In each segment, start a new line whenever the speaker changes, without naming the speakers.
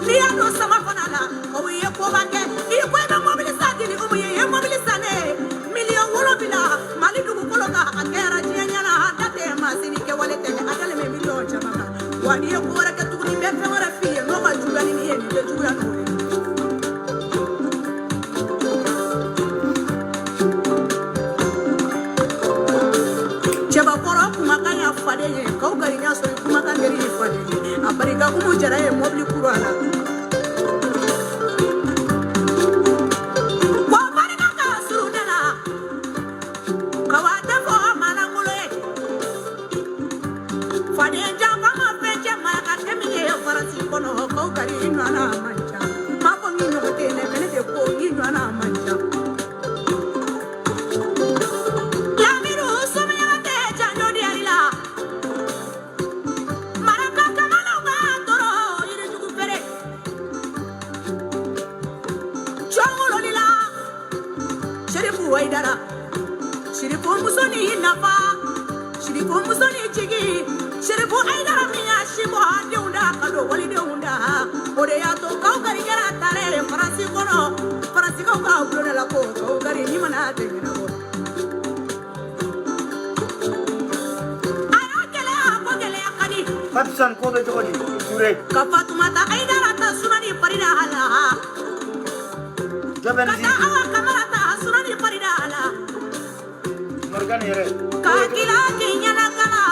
Liano sama fanala, oye kobake, ikweba mobilisati ni ubuye mobilisane. Million wolobila, malidu koloka akera jianyana date masini ke walete akale me million chama. Wani ye kora ka tukuni be fewara fiye no ma jugani ni yeni de jugani. Cheba kora kumakanya fade kau garinya so kumakanya ri fade. Abariga kumu jara ye mobili kurana.
Patsan kodo jodi sure
kafatumata aidara ta sunani farida ala
jaben
kata awa kamarata sunani farida ala
morgan yere
kakila kinyana kala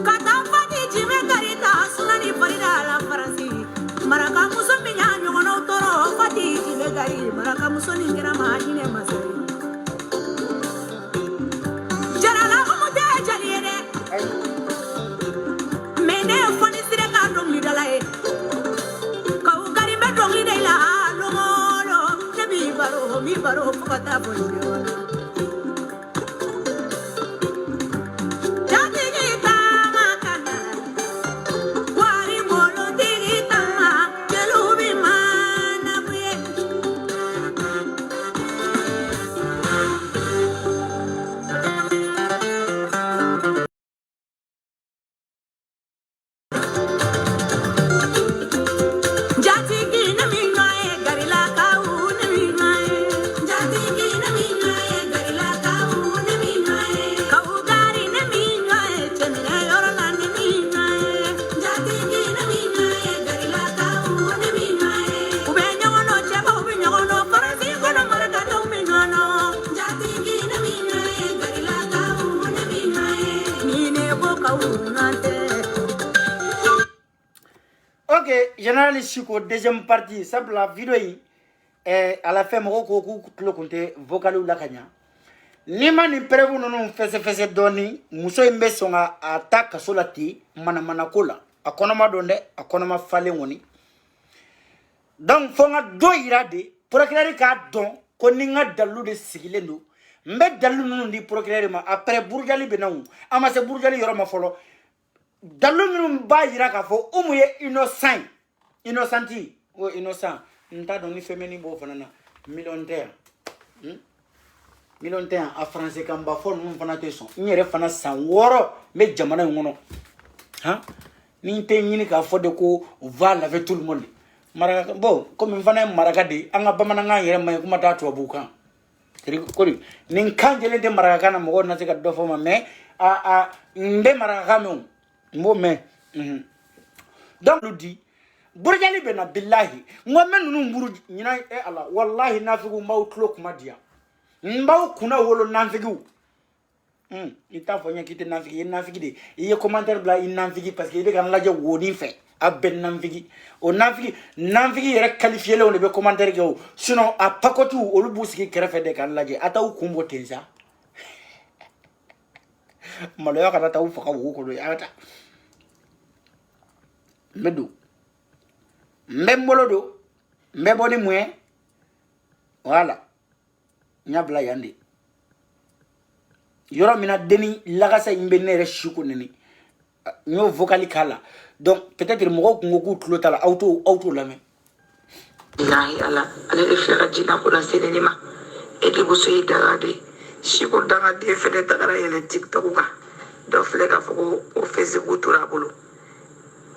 kata fati jime karita sunani farida ala farasi maraka musombi nyanyo kono toro fati jime gari maraka musoni ngira mahine masari jarala umude jaliyede mi baro fata bonjola
général Chiko deuxième partie simple la vidéo à la fin mo ko ko konte vocalu la kanya ni mani prevu non fese doni muso imbe songa ataka solati mana kola akona madonde akona fale ngoni donc fonga do irade procureur ka don ko ninga dalu de sigilendo mbe dalu non di procureur ma après bourjali benawu ama se bourjali yoro ma folo dalu non ba ira ka fo umuye innocenti o innocent nta don ni femeni bo fanana million terre a français kamba fo non fana te son nyere fana san woro me jamana ngono ha ni te nyini ka fo de ko va laver tout le monde maraka bon comme fana maraka de anga bamana nga yere may kuma ta to bukan kori nin kanjele de maraka kana mo na se ka do fo ma mais a nde maraka mo me donc nous dit burjali bena billahi ngome nunu mburu nyina ala wallahi nafigu mbaw tlo kuma dia mbaw kuna wolo nafigu ita fonya kite nafigi de iye commentaire bla nafigi parce que ibe kan laje woni fe abben nafigi o nafigi yere qualifier le on be commentaire ke o sinon a pakotu o lu busiki krefe de kan laje ataw kumbo tenza malo ya kana taw faka wo ko do ya ata medu mbembolodo mbeboni mwe voilà nyabla yandi yoro mina deni lagasa imbe nere shuko neni nyo vocali kala donc peut-être mo ko ngoku tlotala auto la men
ilahi ala ale fera jina ko la sedenima e de boso idagade shiko danga de fede tagara yele tiktok ka do fle ka foko o facebook tura bolo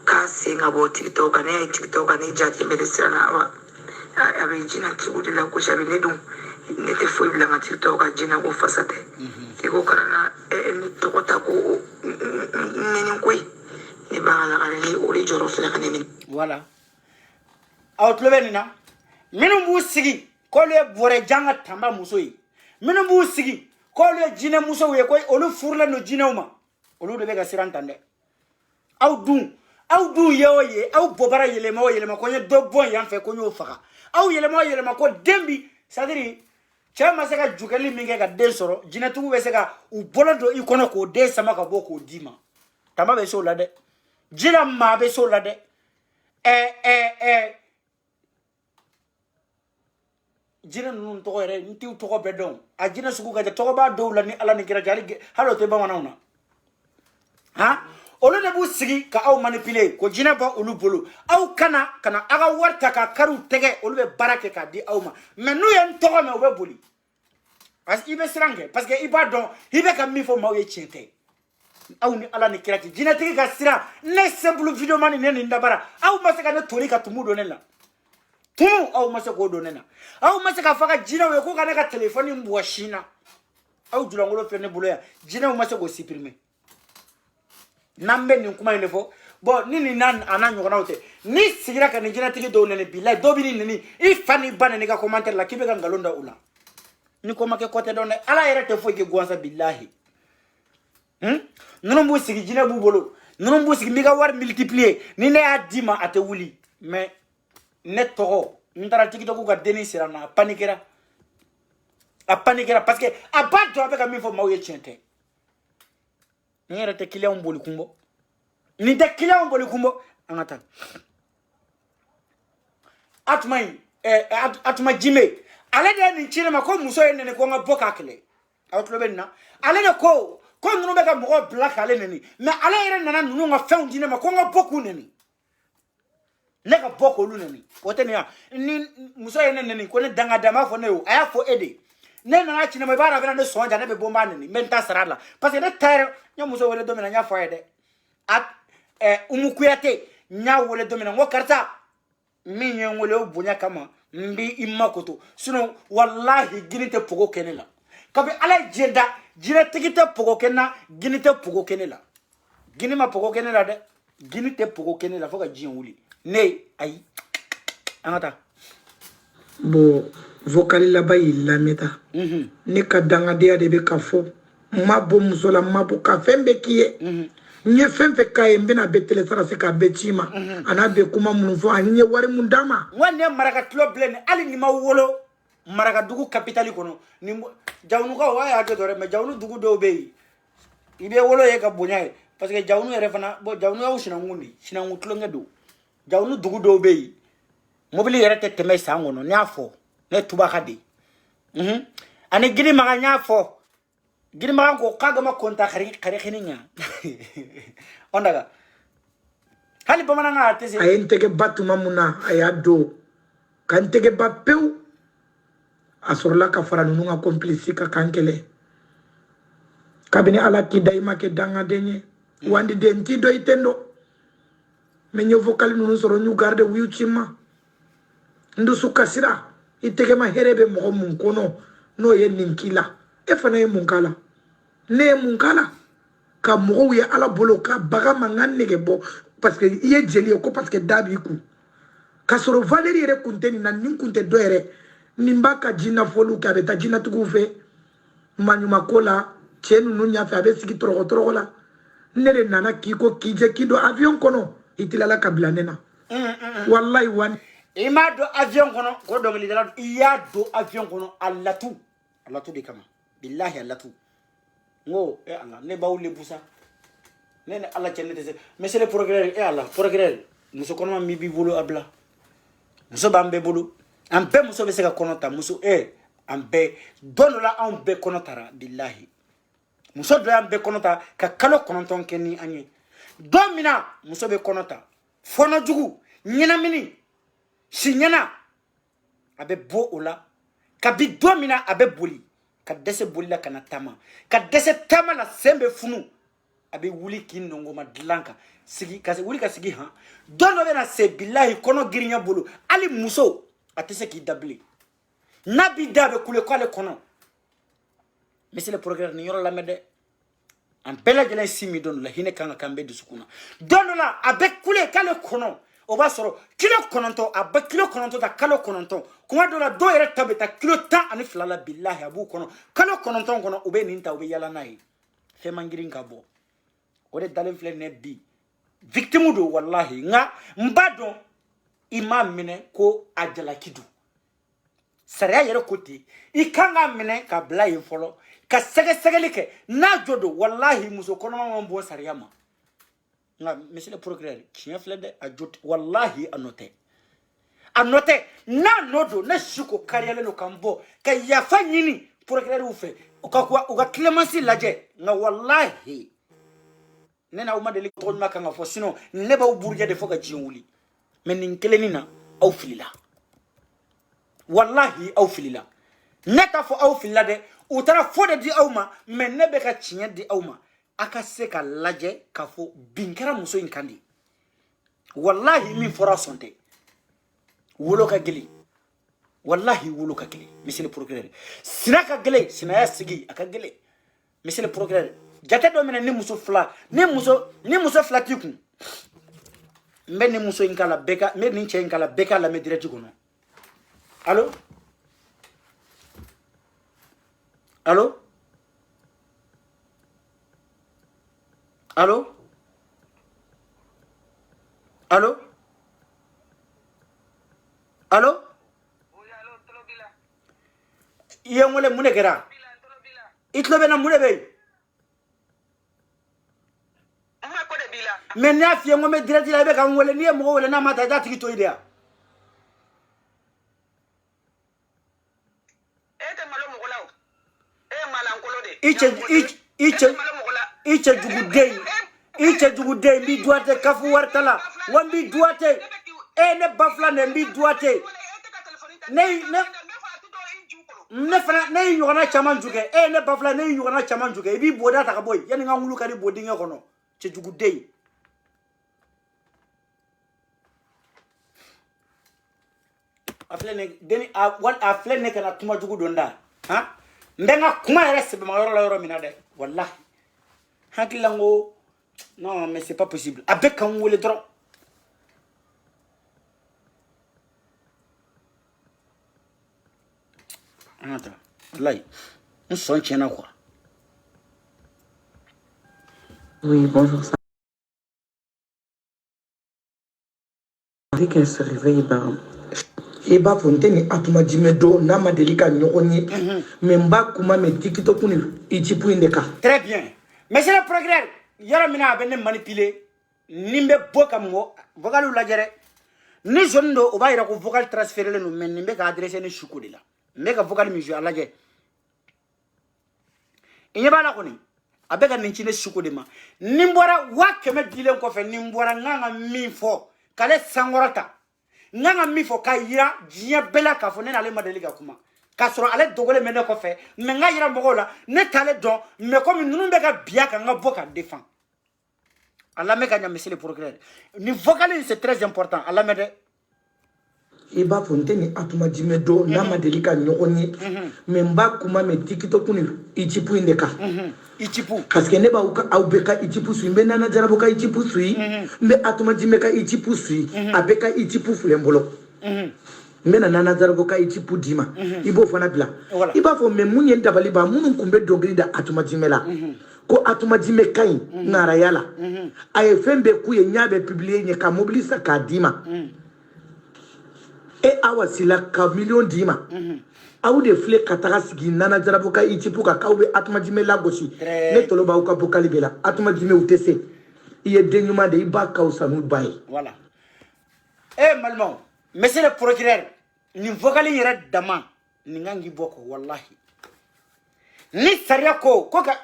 kas senga bo TikTok ne TikTok ne jati medesana wa abe jina kibudi la ko shabe ne dum ne te fo ibla TikTok jina ko fasate ko karana ni to ko ta ko ni koy ni ba la ni ori joro fele kan ni
voilà outlobenina minum bu sigi ko le bore janga tamba muso yi minum bu sigi ko le jine muso we ko olu furla no jinewma olu de be ga sirantande aw dun yeoye aw bobara yelema ko nye do bon yan fe ko nyo faka aw yelema ko dembi sadiri chama seka jukali minge ga den soro jinatu be seka u bolodo ikono ko de sama ka boko dima tamba be so lade jira ma be so lade jina nun to ere nti to ko bedon a jina suku ga to ba do la ni ala ni kira jali halo te ba wanauna ha olu ne bu sigi ka aw manipuler ko jina ba olu bolo aw kana aga warta ka karu tege olu be barake ka di aw ma mais nous yen to me obe boli parce que ibe srange parce que iba don ibe ka mi fo ma ye chente aw ni ala ni kirati jina tege ka sira ne simple video mani ne ni ndabara aw ma se ka ne tori ka tumu do ne la tumu aw ma se ko do ne na aw ma se ka faka jina we ko ka ne ka telephone mbo shina aw julangolo fe ne bolo ya jina ma se ko supprimer nambe ni kuma ile fo bo nini nan ananyo kana ote ni sigira ka ni jina tigi do nene billahi do bi ni ifani bana ni ka commentaire la kibe ka ngalonda ula ni ko make kote don ala yere te fo ke gwansa billahi nono mbu sigi jina bu bolo nono mbu sigi mi ga war multiplier ni ne adima ate wuli mais net toro ndara tigi to ko ga deni sirana panikera parce que abato avec ami fo mawye chente ni yere te client mboli kumbo ni de client mboli kumbo angata atma jime ale de ni chine ma ko muso ene ne ko nga boka kle outlobenna ale de ko nunu be ka mo black ale neni mais ale yere nana nunu nga feun dine ma ko nga boku neni ne ka boko lu neni otene ya ni muso ene neni ko ne danga dama fo ne o aya fo ede ne na chine ma bara bena ne sonja ne be bomba neni menta sarala parce que ne terre nya muso wele domina nya fo ede at umukuyate nya wele domina ngo karta mi nya wele obunya kama mbi imakoto sino wallahi ginite pogo kenela kabe ala jeda jira tikite pogo kenna ginite pogo kenela gini ma pogo kenela de ginite pogo kenela foka jien wuli ne ay angata
bo vocal la bayi la meta ne ka danga dia de be ka fo mabo musola mabo ka fembe kiye nye fembe ka yembe na betele sara se ka betima ana be kuma mun fo anye wari mun dama
wanne maraka tloblene ali ni mawolo maraka dugu capitali kono ni jawnu ko waya to dore me jawnu dugu do be ibe wolo ye ka bunya parce que jawnu ere fana bo jawnu yaw shina ngundi shina ngutlo ngedo jawnu dugu do be mobili yere tete me sangono nyafo ne tuba khadi ani giri maga nyafo giri maga ko kaga ma konta khari khininya ondaga hali pamana nga tese
ayentege batuma muna ayado kantege bapeu asorla ka fara nunu nga complice ka kankele kabini ala ki daima ke danga denye wandi denti do itendo menyo vocal nunu soro nyu garde wiuchima ndu sukasira itege ma herebe mo mun kono no ye ninkila e fana ye munkala ne munkala ka mo ye ala bolo ka baga mangane ke bo parce que ye jeli ko parce que dabi ku ka soro valeri re kunteni na nin kunte do ere nimbaka jina folu ka beta jina tukufe manyuma kola chenu nunya fa be sigi toro la nere nana kiko kije kido avion kono itilala kabla nena wallahi wan
ima do avion kono ko do ngi dala iya do avion kono allatu de kama billahi allatu ngo Allah ne bawle busa ne Allah cenne te monsieur le procureur Allah procureur muso kono mi bi bolo abla muso bambe bolo ambe muso be se ka kono ta muso ambe donola ambe kono tara billahi muso do ambe kono ta ka kalo kono ton kenni anye domina muso be kono ta fono jugu nyina mini sinyana abe bo ola ka bi domina abe boli ka dese boli la kana tama ka dese tama la sembe funu abe wuli kin nongo ma dilanka sigi kasi wuli ka sigi ha dono be na se billahi kono girinya bulu ali muso atese ki dabli nabi dabe kule ko ale kono monsieur le procureur ni yoro la mede en bela jelen simi don la hine kanga kambe du sukuna dono la abe kule kale kono o ba soro kilo kononto abe kilo kononto ta kalo kononto kuma do la do yere tabe ta kilo ta ani flala billahi abu kono kalo kononto kono obe ninta obe yala nai fe mangirin ka bo o de dalen fle ne bi victime do wallahi nga mbado imam mine ko ajala kidu sariya yere koti ikanga mine ka bla yin folo ka sege na jodo wallahi muso kono ma mbo sariya ma nga monsieur le procureur kien fle de ajot wallahi anote na nodo na shuko kariyale no kambo ka yafa nyini procureur ufe uka clemency laje nga wallahi nena uma de ko ma kan fo sino neba u burja de foka jiwuli men nin kelenina aw filila wallahi aw filila neta fo aw filila de utara fo de di awma men nebe ka chinya di awma aka se ka laje ka fo binkara muso in kandi wallahi min fora sonte wolo ka geli wallahi wolo ka geli monsieur le procureur sina ka gele sina ya sigi aka gele monsieur le procureur jate do mena ni muso fla ni muso fla tiku mbe ni muso inkala beka me ni che inkala beka la me direct kono allo allo allo allo allo yengole mune kera itlo bena mune be mais na fiye ngome direct la be kan wole ni mo wole na mata da tiki to idea
ete malo mo golaw mala ngolo de iche jugude
mbi duate kafu wartala wambi duate ne bafla ne mbi duate ne yugana chaman juge ne bafla ne yugana chaman juge bi boda ta boy yani nga ngulu kari bodinga kono che jugude aflene deni aflene kana tuma jugu donda ha ndenga kuma yere sebe ma yoro minade wallahi hakilango non mais c'est pas possible avec kan wole dro attends wallahi on son tiena quoi.
Oui, bonjour. Ça arrive qu'elle se réveille,
eba fonteni atuma jimedo na madelika nyokoni memba kuma me tiktok ni ichipu indeka.
Très bien. Monsieur le procureur, yara mina abene manipuler nimbe boka mo vocal la jere ni zondo o bayira ko vocal transférer no men nimbe ka adresser ni shukudi la meka vocal mi jo ala je inyeba la ko ni abeka ninchine shukudi ma nimbora wakeme dilen ko fe nimbora nganga mifo kale sangorata nganga mifo kayira jiya bela ka fo ne na le madelika kuma kasoro ale dogole mene ko fe me nga yira mogola ne tale don me comme nunu be ka bia ka nga voka défend Allah me kanya monsieur le procureur ni vocal c'est très important Allah me de
eba fonteni atuma jimedo na madelika nyokoni memba kuma me tiktok ni ichipu indeka
ichipu
parce que ne ba uka aubeka ichipu sui mbe nana jara boka ichipu sui mbe atuma jimeka ichipu sui abeka ichipu fulembolo mbe nana jara boka ichipu dima ibo fana bila iba fo me munye ndabali ba munu kumbe dogri da atuma jimela ko atuma jime kai ngara yala aye fembe kuye nyabe publier nye ka mobilisa ka dima e awasila ka million dima awu de fle katara sigi nana jaraboka ichipu ka kaube atuma jime la gosi ne toloba uka bokali bela atuma jime utese iye denyuma de iba kausa nu bay
voilà malmon monsieur le procureur ni vocal yere dama ni ngangi boko wallahi ni saria ko ka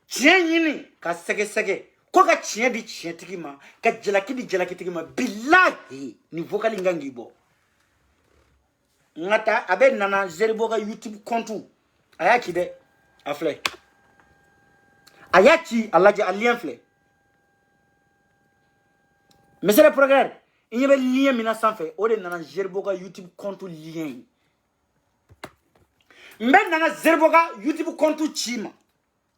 tieni ka sege ko ka chien di chien tigima ka jelaki tigima billahi ni vocal ngangi bo ngata abe nana zeribo ka YouTube compte ayaki de afle Ayachi alaji alien flé. Monsieur le progrès, il y avait lien mina sans fait. On est dans Zerboga YouTube compte lien. Mais dans Zerboga YouTube compte chima.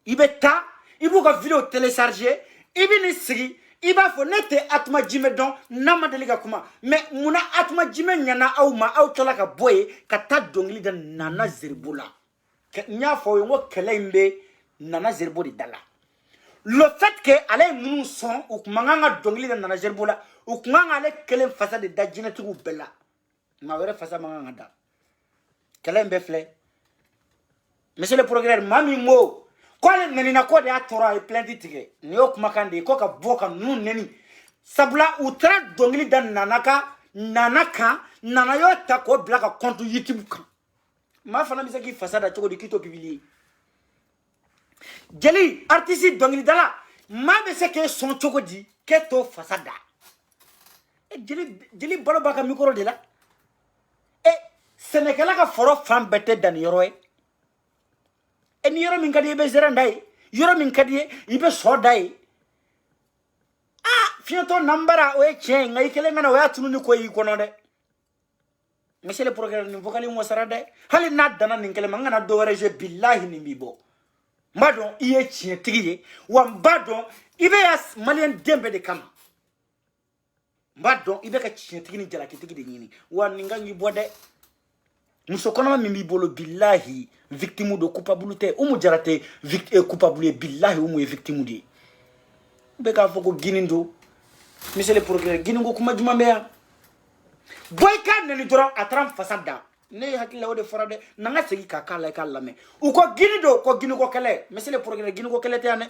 Il beta, il vous a vidéo télécharger, il vient ici, il va faut nete atma jime don nama deliga kuma. Mais muna atma jime nyana auma au tolaka boye kata dongli dan nana Zerbola. Nya fo yo kelembe nana Zerbo di dala. Le fait que allez nous son ou manganga dongli dan nana Zerbola ou manganga ale kelem fasa de dajina tu bella. Ma were fasa manganga da. Kelembe flé. Monsieur le progrès, mami mo ko le neni na ko de atora e plein ditige ni o kuma kan de ko ka boka nu neni sabla utra dongli dan nanaka nana yo ta ko blaka compte YouTube kan ma fana mi saki fasada to di kito kibili jeli artiste dongli dala ma be se ke son choko di ke to fasada e jeli balo baka micro de la e Sénégal ka foro fam bete dan yoro e ni yoro min kadi be zerandai yoro min kadi ibe sodai fiento nambara o e chen ngai kele ngana wa tunu ni ko yi kono de monsieur le programme ni vocali mo sarade hali na dana ni kele mangana do wara je billahi ni bibo mbadon iye chen tigiye wa mbadon ibe as malien dembe de kama mbadon ibe ka chen tigi ni jala ki tigi de nyini wa ningangi bode musokona mimi bolo billahi victime de culpabilité umu jarate coupable billahi umu victime de beka foko ginindo monsieur le procureur giningo kuma juma meya boy kan ni dora atram fasada ne hakila wode forade nanga segi ka kala kala me uko ginido ko giniko kele monsieur le procureur giniko kele tane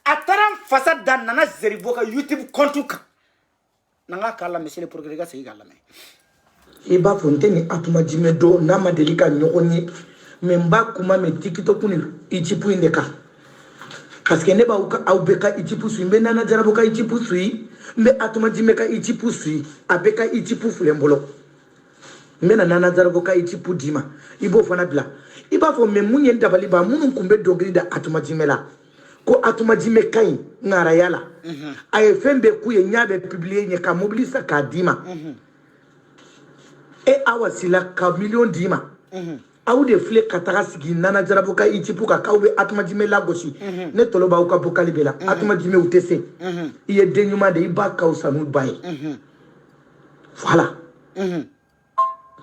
atram fasada nana zeriboka YouTube compte ka nanga kala monsieur le procureur ga segi kala me
iba fonte ni atuma jime do na madelika nyokoni memba kuma me TikTok ni ichipu indeka parce que ne ba au beka ichipu sui mbe nana jara boka ichipu sui mbe atuma jime ka ichipu sui abeka ichipu fulembolo mbe nana jara boka ichipu dima ibo fana bla iba fo me munye ndabali ba munu kumbe dogri da atuma jime la ko atuma jime kai ngara yala ay fembe kuye nyabe publier nye ka mobilisa ka dima e awasila ka million dima awu de fle katara sigi nana jaraboka ichipu ka kawbe atuma jime la gosi ne toloba uka bokali bela atuma jime utese iye denyuma de iba ka usanu baye voilà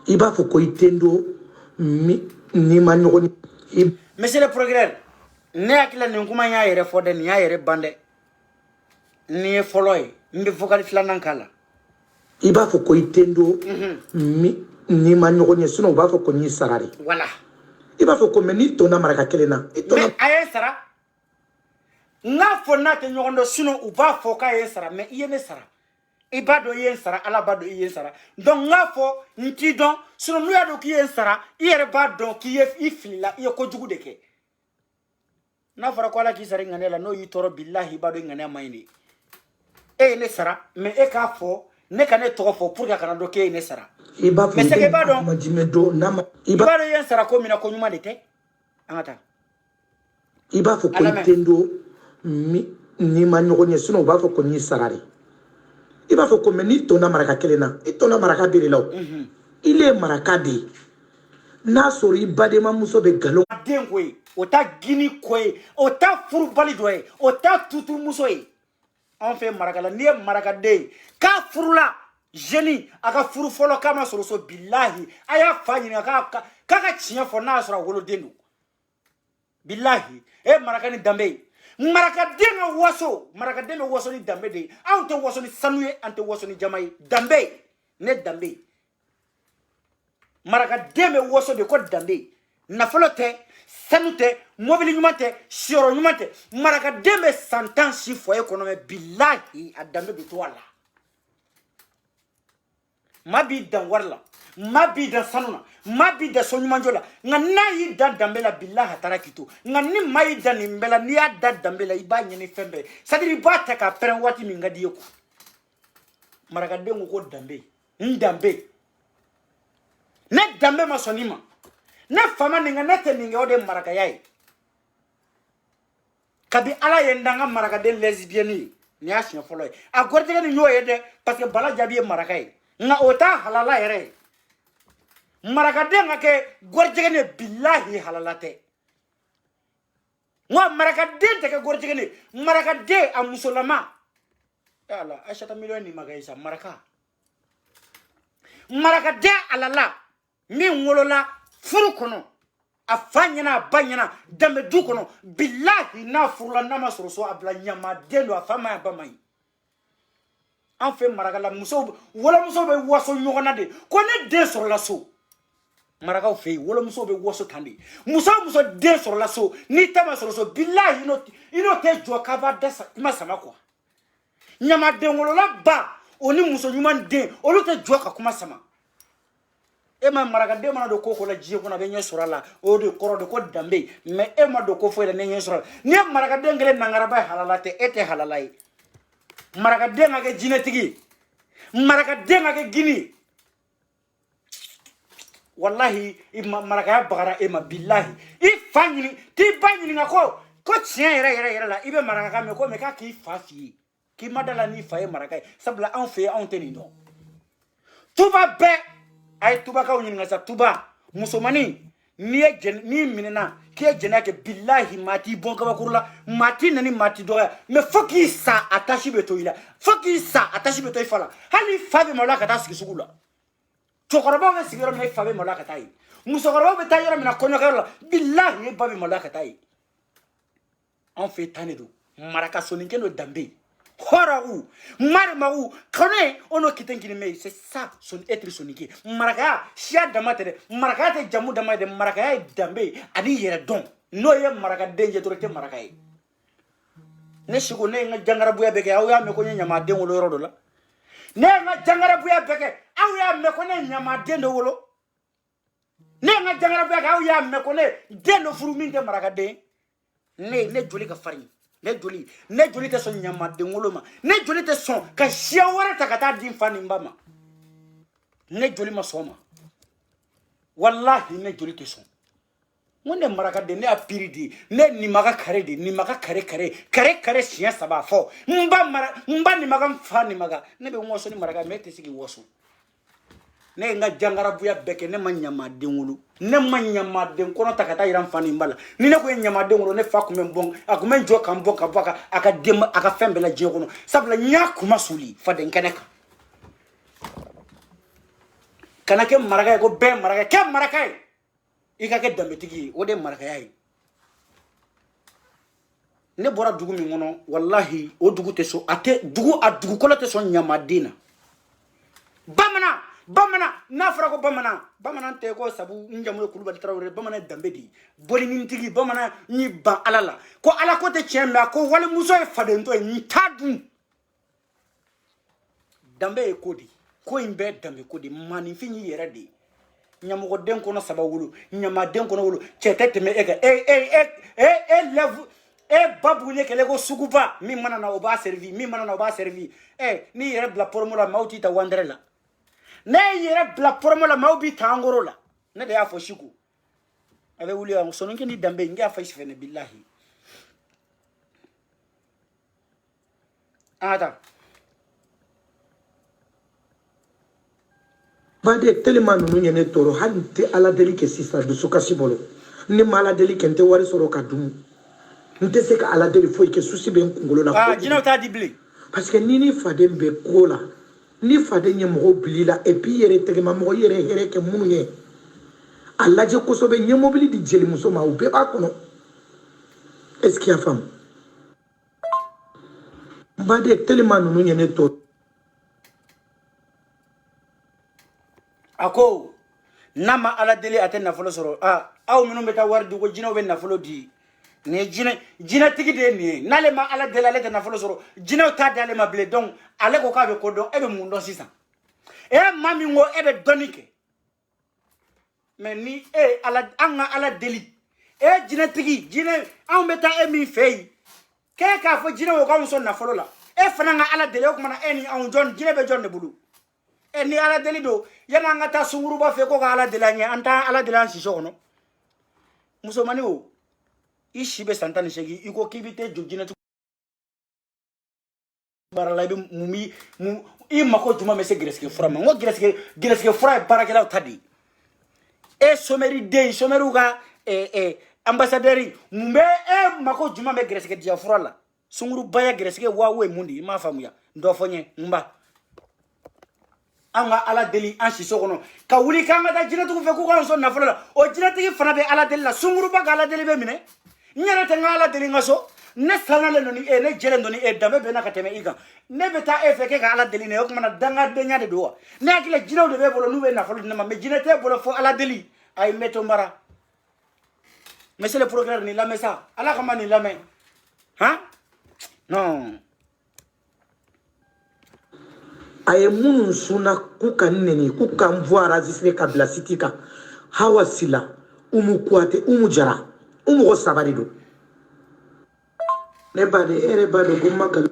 iba fo ko itendo ni manyo ni
monsieur le progrès ne akila ni kuma nya yere fode ni ya yere bande ni foloy mbi fokali flanan kala
iba fo ko itendo ni manyo ni suno ba fo ko ni sarari
voilà
iba fo ko meni to na maraka kelena
mais ayen sara nga fo na te nyondo suno u ba fo ka yen sara mais iye ne sara iba do yen sara ala ba do yen sara donc nga fo nti don suno nu ya do ki yen sara iere ba do ki ye ifila iye ko jugu de ke na fara ko ala ki sara nganela no yi toro billahi ba do ngane mayni e ne sara mais e ka fo ne kane to fo pour ka kana do ke ne sara
iba
mais c'est que ba do
majime do na
iba do yen sara ko mina ko nyuma de te angata
iba fo ko itendo ni manyo ni suno ba fo ko ni sarari iba fo ko meni to na maraka kelena ito na maraka bere law ile maraka de na sori bade ma muso be galo
dengwe ota gini koy ota furu bali doy ota tutu muso yi on fait maraka la ni maraka de ka furu la jeni aka furu folo kama soroso billahi aya fanyi ka chinya fo na sora wolo dendu billahi e maraka ni dambe maraka denga waso ni dambe de ante waso ni sanuye ante waso ni jamai dambe ne dambe maraka deme waso de ko dambe na folote sanute mobile nyumate shiro nyumate maraka deme santansi fo ekonome billahi adambe de toala mabi dan warla mabi dan sanuna mabi da sonyumanjola ngana yi da dambela billahi tarakito ngani mai da nimbela ni da dambela iba nyeni fembe sadiri bata ka peren wati mingadi yoko maraka dengo ko dambe ndambe ne dambe masonima ne fama ninga nete ninga ode maraka yai kabi ala yendanga marakaden lesbienne ni a siɲɛ fɔlɔ ye a gɔrijɛgɛ ni y'o ye dɛ parce que bala jaabi ye maraka ye nka o t'a halala yɛrɛ ye marakaden ka kɛ gɔrijɛgɛ ni bilahi halala tɛ nka marakaden tɛ kɛ gɔrijɛgɛ ni marakaden a musolama ala aisata miliyɔn ni maga isa maraka marakaden alala min wolola furu kɔnɔ a fa ɲɛna a ba ɲɛna danbe du kɔnɔ bilahi n'a furula n'a ma sɔrɔ so a bila ɲamaden don a fa ma ye a ba ma ye an fɛ marakala wolomuso bɛ waso ɲɔgɔn na de ko ne den sɔrɔla so marakaw fɛ yen wolomuso bɛ waso tan de muso den sɔrɔla so n'i ta ma sɔrɔ so bilahi i n'o tɛ jɔ k'a b'a da ma sama quoi ɲamaden wolola ba o ni muso ɲuman den olu tɛ jɔ ka kuma sama e ma marakaden mana don ko ko la diɲɛ kɔnɔ a bɛ ɲɛ sɔrɔ a la o de kɔrɔ de ko danbe mais e ma don ko foyi la ne ɲɛ sɔrɔ a la ni ye marakaden kelen nangaraba ye halala tɛ e tɛ halala ye marakaden ka kɛ jinɛtigi marakaden ka kɛ gini wallahi marakaya bagara e ma billahi i fa ɲini t'i ba ɲininka ko tiɲɛ yɛrɛ la i bɛ maraka mɛn ko mɛ k'a k'i fa f'i ye k'i ma da la n'i fa ye maraka ye sabula anw fɛ yen anw tɛ nin dɔn tuba bɛɛ a ye tubakaw ɲininka sa tuba musomanin n'i minɛna k'i ye jɛnɛya kɛ billahi maa t'i bɔn kabakuru la maa t'i nani maa t'i dɔgɔya mais fo k'i sa a tasi bɛ to i la fo k'i sa a tasi bɛ to i fa la hali fa bɛ maloya ka taa sigi sugu la cɛkɔrɔbaw bɛ sigi yɔrɔ min na i fa bɛ maloya ka taa yen musokɔrɔbaw bɛ taa yɔrɔ min na kɔɲɔkɛyɔrɔ la billahi e ba bɛ maloya ka taa yen anw fɛ tan de don maraka soninke no danbe hɔrɔnw marimaw kɔnɔ ono kiten kini me c'est ça son être soninke marakaya siya dama tɛ dɛ marakaya tɛ jamu dama ye dɛ marakaya ye danbe ani yɛrɛ dɔn n'o ye marakaden ye dɔrɔn tɛ maraka ye ne sigo ne ye n ka jangarabuya bɛɛ kɛ aw y'a mɛn ko n ye ɲamaden wolo yɔrɔ dɔ la ne ye n ka jangarabuya bɛɛ kɛ aw y'a mɛn ko ne ye ɲamaden dɔ wolo ne ye n ka jangarabuya kɛ aw y'a mɛn ko ne den dɔ furu min tɛ marakaden ne joli ka farin ne joli tɛ sɔn ɲamaden wolo ma ne joli tɛ sɔn ka siya wɛrɛ ta ka taa di n fa ni n ba ma ne joli ma sɔn ma wallahi ne joli tɛ sɔn n ko ne marakaden ne y'a piri de ne nimaga kare de nimaga kare siɲɛ 3 fɔ n ba nimaga n fa nimaga ne bɛ waso ni maraka mais e tɛ se k'i waso ne ye n ka jangarabuya bɛɛ kɛ ne ma ɲamaden wolo ne ma ɲamaden kɔnɔ ta ka taa yira n fa ni n ba la ni ne ko ye ɲamaden wolo ne fa tun bɛ n bɔ a tun bɛ n jɔ ka n bɔ ka bɔ a ka fɛn bɛɛ la diɲɛ kɔnɔ sabula n y'a kuma suli faden kɛnɛ kan kana kɛ maraka ye ko bɛɛ ye maraka ye kɛ maraka ye i ka kɛ danbetigi ye o de ye marakaya ye ne bɔra dugu min kɔnɔ wallahi o dugu tɛ sɔn a dugukolo tɛ sɔn ɲamaden na bamanan n'a fɔra ko bamanan tɛ ko sabu n jamu ye kulubali tarawele bamanan ye danbe de ye bɔlinintigi bamanan n'i ban ala la ko ala ko tɛ tiɲɛ mɛn a ko walimuso ye fadentɔ ye n t'a dun danbe ye ko de ko in bɛɛ danbe ko de maninfin y'i yɛrɛ de ye ɲamɔgɔden kɔnɔ 3 wolo ɲamaden kɔnɔ wolo cɛ tɛ tɛmɛ e kan e ba bugunye kɛlɛ ko suguba min mana na o b'a servi n'i yɛrɛ bila promo la maaw t'i ta wandɛrɛ la ne yɛrɛ bila promo la maaw b'i ta angoro la ne de y'a fɔ Siku a bɛ wuli yan soninke ni danbe n y'a fɔ i fɛnɛ billahi an ka taa
bade tellement nunu ye ne tɔɔrɔ hali n tɛ ala deli kɛ sisan dusukasi bolo ne ma ala deli kɛ n tɛ wari sɔrɔ ka dun n tɛ se ka ala deli foyi kɛ susi bɛ n kunkolo la
jinɛw t'a di bilen
parce que ni faden bɛ ko la ni faden ye mɔgɔw bili la et puis yɛrɛ tɛgɛma mɔgɔ yɛrɛ hɛrɛ kɛ minnu ye a lajɛ kosɛbɛ ɲɛ mobili di jeli muso ma u bɛɛ b'a kɔnɔ est ce qu'il y a faamu bade tellement nunu ye ne tɔɔrɔ
a ko n'a ma ala deli a tɛ nafolo sɔrɔ aw minnu bɛ taa wari di ko jinɛw bɛ nafolo di nin ye jinɛtigi de ye nin ye n'ale ma ala deli ale tɛ nafolo sɔrɔ jinɛw t'a di ale ma bilen donc ale ko k'a bɛ ko dɔn e bɛ mun dɔn sisan maa min ko e bɛ dɔnni kɛ mais ni an ka ala deli jinɛtigi anw bɛ taa e min fɛ yen k'e k'a fɔ jinɛw k'anw sɔn nafolo la e fana ka ala deli o kumana e ni anw jɔn jinɛ bɛ jɔn de bolo ni ala deli don yani an ka taa sunguruba fɛ ko ka ala deli an ye an t'a ala deli an siso kɔnɔ musomanin o ishi be santani shegi iko kibite jojina tu barala be mumi I mako juma mese greske fura ma ngo greske fura barakela tadi e someri de someru ga ambassadeur mumbe mako juma me greske dia fura la sunguru baya greske wawe mundi ma famuya ndo fonye mba anga ala deli an siso kono ka wuli kanga da jinatu ku fe ku ko so na fula o jinatu fana be ala deli la sunguru ba ala deli be mine nyara ta ngala deli ngaso ne sanale no ni ne jele ndo ni dambe be na ka teme iga ne beta feke ka ala deli ne o kuma danga de nyade do ne akile jinaw de be bolo nu be na fulu ma me jinate bolo fo ala deli ay meto mbara monsieur le procureur ni la mesa ala kama ni la me hein non
aye munun suna kuka nene kuka mvwara zisne kabla sitika hawa sila umu kwate umu jara umu go sabarido ne bade ere bade gumagal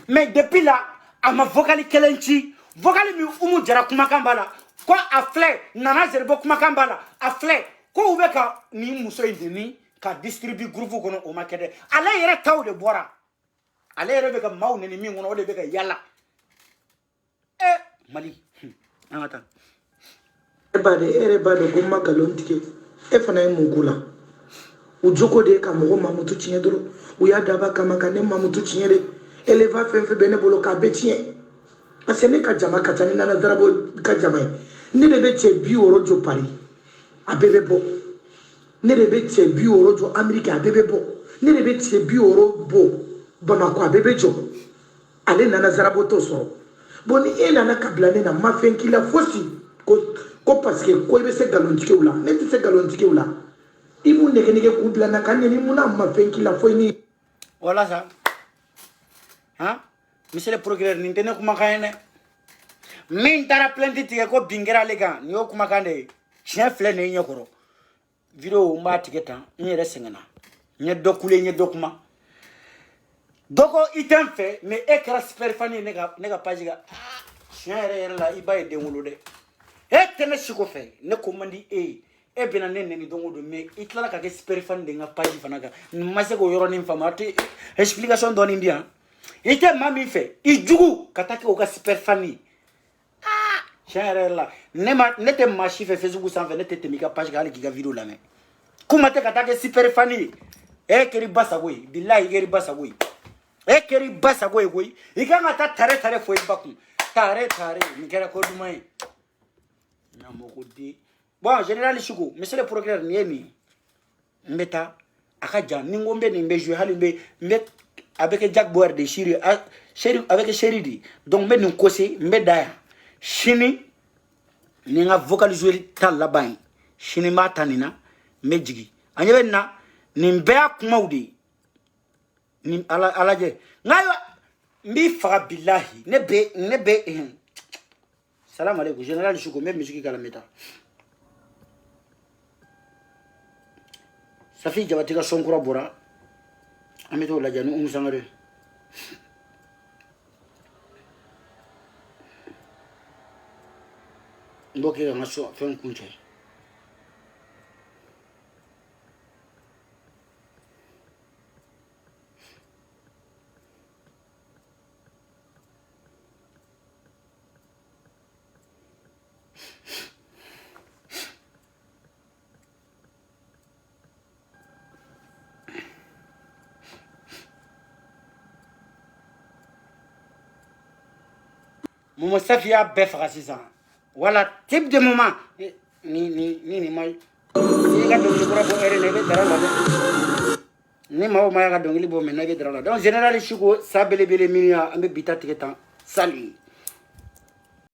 mais depuis là ama vocali kelenchi vocali mi umu jara kuma kambala ko afle nana zerbo kuma kambala afle ko ubeka ni muso indini ka distribue groupe kono o makede ala yere taw de bora ala yere be ka mawne ni mi ngono o de be ka yalla Mali angata
ere bade gumma galontike e fana e mugula ujoko de ka mo mamutu tinye doro uya daba kama kane mamutu tinye de eleva fenfe bene bolo ka betien asene ka jama ka tani na zarabo ka jama ni de be che bi orojo Paris abebe bo ni de be che bi orojo America abebe bo ni de be che bi oro bo Bamako abebe jo ale na zarabo to so boni ena na kablane na mafenki la fosi ko parce que ko be se galontike ula ne ti se galontike ula ibu neke kubla na kanne ni muna mafenki la foini
wala ça hein monsieur le procureur ni tene kuma kayene min tara plainte tike ko bingera lega ni o kuma kande chien flé ne nyokoro video mba tiketa ni resengena nye dokule nye dokuma doko item fait mais écran superfani nega page ga chien la ibaye de ngulude tene siko fe ne komandi bena nene ni dongo do mais itla ka ke superfani de nga page fanaga mase ko yoro ni famati explication don india ite mami fe ijugu katake o ka superfani chien la ne te machi fe facebook sans fe ne te temika page ga ali giga video la me kuma te katake superfani keri basa boy billahi keri basa boy keri basa goy goy ikanga ta tare foi baku tare mi kera ko dumay na moko di bon général Choukou monsieur le procureur niemi mbeta aka jan ni ngombe ni mbe jouer halimbe mbe avec Jack Boer de Chiri avec Cheridi donc mbe ni kosi mbe daya chini ni nga vocal jouer tal la bain chini matanina mbe jigi anyebe na ni mbe akumawdi ni alaje ngayo mbi faga billahi ne be salam alaykum général Choukou même musique kala meta safi jabatika sonkura bora ameto la janu umusangare mboke ngaso fen kunche Momo Safia befa sisa wala type de moment ni mai ga do ko rabo ere ne be darala ni mawo ma ga do ngi bo men na be darala donc général Choukou sa bele minia ambe bitati ketan sali